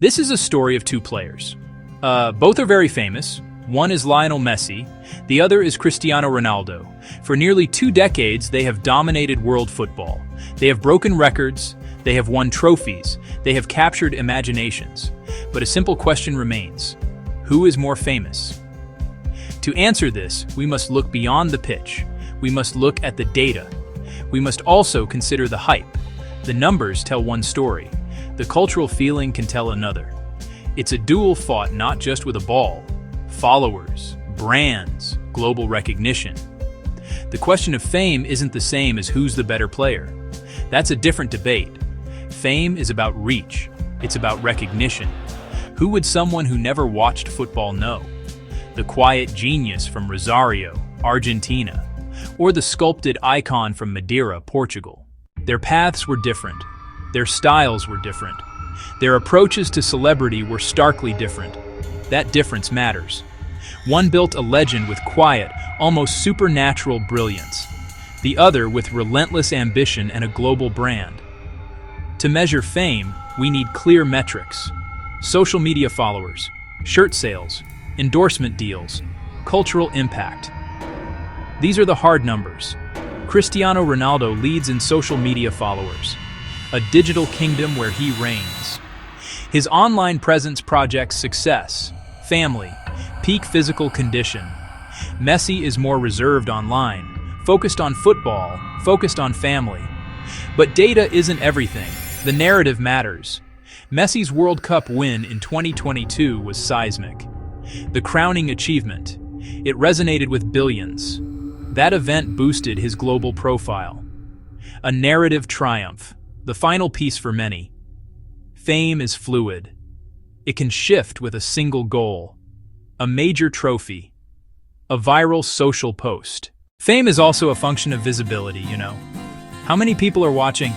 This is a story of two players. Both are very famous. One is Lionel Messi, the other is Cristiano Ronaldo. For nearly 2 decades, they have dominated world football. They have broken records, they have won trophies, they have captured imaginations. But a simple question remains: who is more famous? To answer this, we must look beyond the pitch. We must look at the data. We must also consider the hype. The numbers tell one story. The cultural feeling can tell another. It's a duel fought not just with a ball. Followers, brands, global recognition. The question of fame isn't the same as who's the better player. That's a different debate. Fame is about reach. It's about recognition. Who would someone who never watched football know? The quiet genius from Rosario, Argentina, or the sculpted icon from Madeira, Portugal. Their paths were different. Their styles were different. Their approaches to celebrity were starkly different. That difference matters. One built a legend with quiet, almost supernatural brilliance. The other with relentless ambition and a global brand. To measure fame, we need clear metrics. Social media followers, shirt sales, endorsement deals, cultural impact. These are the hard numbers. Cristiano Ronaldo leads in social media followers, a digital kingdom where he reigns. His online presence projects success, family, peak physical condition. Messi is more reserved online, focused on football, focused on family. But data isn't everything. The narrative matters. Messi's World Cup win in 2022 was seismic. The crowning achievement. It resonated with billions. That event boosted his global profile. A narrative triumph. The final piece for many. Fame is fluid. It can shift with a single goal. A major trophy. A viral social post. Fame is also a function of visibility, you know. How many people are watching?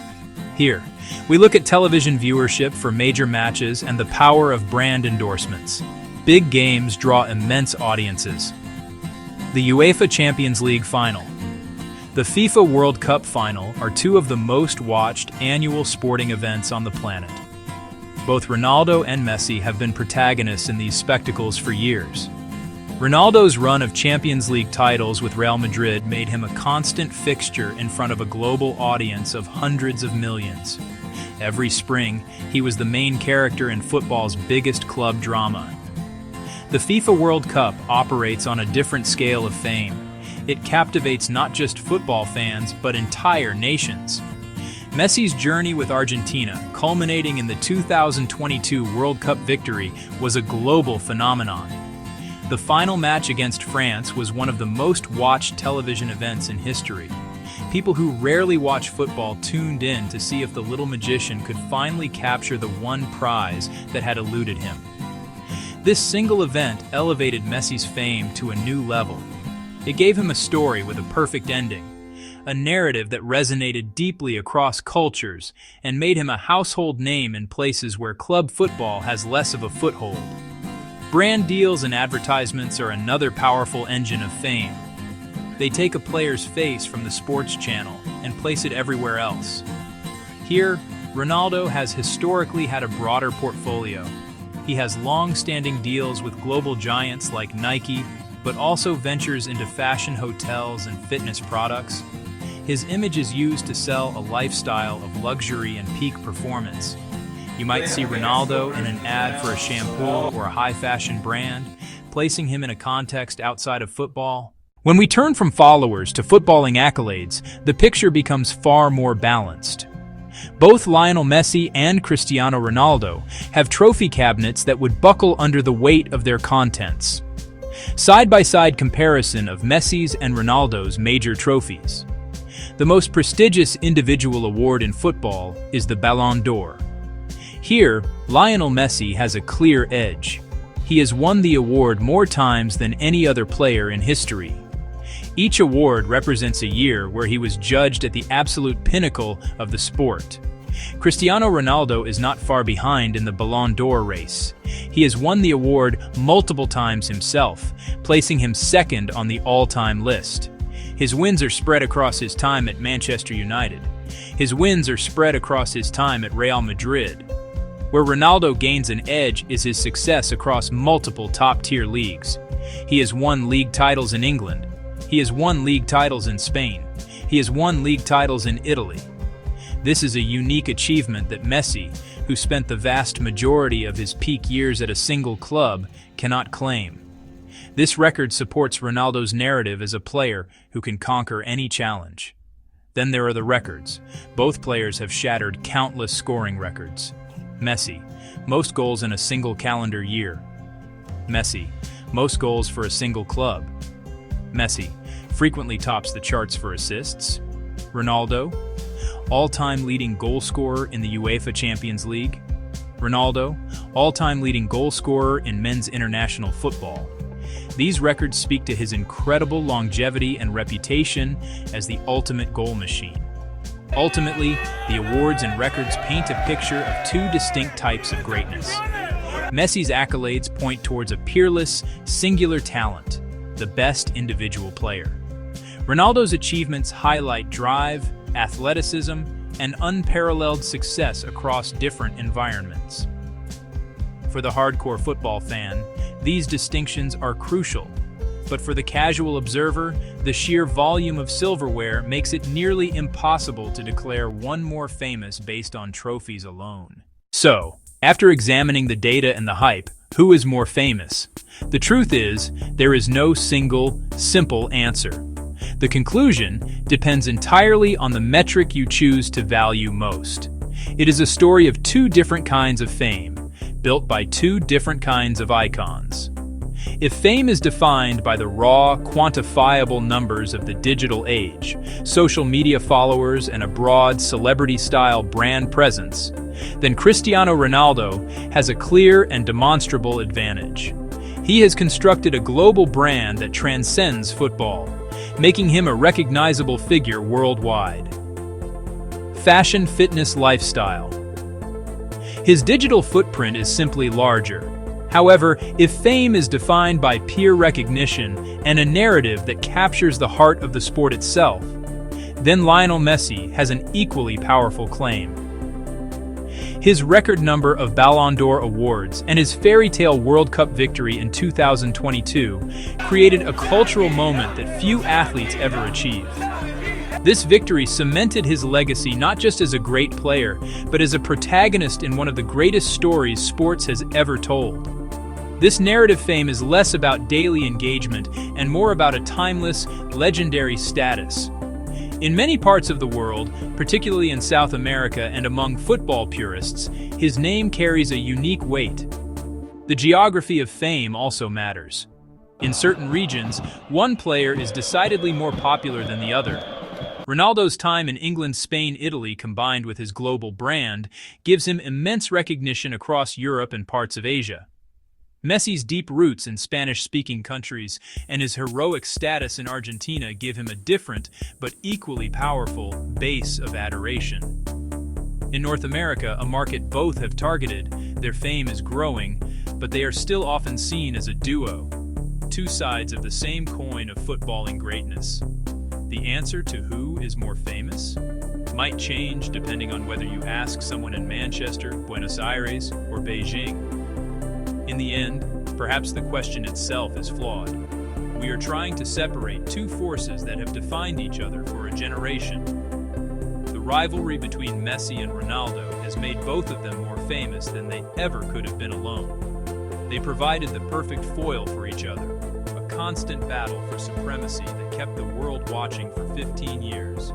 Here, we look at television viewership for major matches and the power of brand endorsements. Big games draw immense audiences. The UEFA Champions League final. The FIFA World Cup final are two of the most watched annual sporting events on the planet. Both Ronaldo and Messi have been protagonists in these spectacles for years. Ronaldo's run of Champions League titles with Real Madrid made him a constant fixture in front of a global audience of hundreds of millions. Every spring, he was the main character in football's biggest club drama. The FIFA World Cup operates on a different scale of fame. It captivates not just football fans, but entire nations. Messi's journey with Argentina, culminating in the 2022 World Cup victory, was a global phenomenon. The final match against France was one of the most watched television events in history. People who rarely watch football tuned in to see if the little magician could finally capture the one prize that had eluded him. This single event elevated Messi's fame to a new level. It gave him a story with a perfect ending, a narrative that resonated deeply across cultures and made him a household name in places where club football has less of a foothold. Brand deals and advertisements are another powerful engine of fame. They take a player's face from the sports channel and place it everywhere else. Here, Ronaldo has historically had a broader portfolio. He has long-standing deals with global giants like Nike, but also ventures into fashion hotels and fitness products. His image is used to sell a lifestyle of luxury and peak performance. You might see Ronaldo in an ad for a shampoo or a high-fashion brand, placing him in a context outside of football. When we turn from followers to footballing accolades, the picture becomes far more balanced. Both Lionel Messi and Cristiano Ronaldo have trophy cabinets that would buckle under the weight of their contents. Side-by-side comparison of Messi's and Ronaldo's major trophies. The most prestigious individual award in football is the Ballon d'Or. Here, Lionel Messi has a clear edge. He has won the award more times than any other player in history. Each award represents a year where he was judged at the absolute pinnacle of the sport. Cristiano Ronaldo is not far behind in the Ballon d'Or race. He has won the award multiple times himself, placing him second on the all-time list. His wins are spread across his time at Manchester United. His wins are spread across his time at Real Madrid. Where Ronaldo gains an edge is his success across multiple top-tier leagues. He has won league titles in England. He has won league titles in Spain. He has won league titles in Italy. This is a unique achievement that Messi, who spent the vast majority of his peak years at a single club, cannot claim. This record supports Ronaldo's narrative as a player who can conquer any challenge. Then there are the records. Both players have shattered countless scoring records. Messi, most goals in a single calendar year. Messi, most goals for a single club. Messi, frequently tops the charts for assists. Ronaldo, all-time leading goal scorer in the UEFA Champions League. Ronaldo, all-time leading goal scorer in men's international football. These records speak to his incredible longevity and reputation as the ultimate goal machine. Ultimately, the awards and records paint a picture of two distinct types of greatness. Messi's accolades point towards a peerless, singular talent, the best individual player. Ronaldo's achievements highlight drive, athleticism, and unparalleled success across different environments. For the hardcore football fan, these distinctions are crucial. But for the casual observer, the sheer volume of silverware makes it nearly impossible to declare one more famous based on trophies alone. So, after examining the data and the hype, who is more famous? The truth is, there is no single, simple answer. The conclusion depends entirely on the metric you choose to value most. It is a story of two different kinds of fame, built by two different kinds of icons. If fame is defined by the raw, quantifiable numbers of the digital age, social media followers, and a broad, celebrity-style brand presence, then Cristiano Ronaldo has a clear and demonstrable advantage. He has constructed a global brand that transcends football, making him a recognizable figure worldwide. Fashion, fitness, lifestyle. His digital footprint is simply larger. However, if fame is defined by peer recognition and a narrative that captures the heart of the sport itself, then Lionel Messi has an equally powerful claim. His record number of Ballon d'Or awards and his fairy tale World Cup victory in 2022 created a cultural moment that few athletes ever achieve. This victory cemented his legacy not just as a great player, but as a protagonist in one of the greatest stories sports has ever told. This narrative fame is less about daily engagement and more about a timeless, legendary status. In many parts of the world, particularly in South America and among football purists, his name carries a unique weight. The geography of fame also matters. In certain regions, one player is decidedly more popular than the other. Ronaldo's time in England, Spain, Italy, combined with his global brand, gives him immense recognition across Europe and parts of Asia. Messi's deep roots in Spanish-speaking countries and his heroic status in Argentina give him a different, but equally powerful, base of adoration. In North America, a market both have targeted, their fame is growing, but they are still often seen as a duo, two sides of the same coin of footballing greatness. The answer to who is more famous might change depending on whether you ask someone in Manchester, Buenos Aires, or Beijing. In the end, perhaps the question itself is flawed. We are trying to separate two forces that have defined each other for a generation. The rivalry between Messi and Ronaldo has made both of them more famous than they ever could have been alone. They provided the perfect foil for each other, a constant battle for supremacy that kept the world watching for 15 years.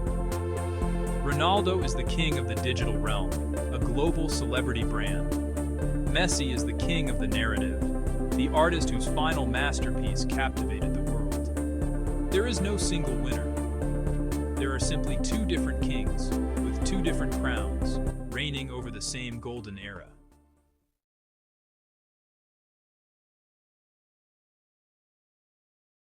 Ronaldo is the king of the digital realm, a global celebrity brand. Messi is the king of the narrative, the artist whose final masterpiece captivated the world. There is no single winner. There are simply two different kings, with two different crowns, reigning over the same golden era.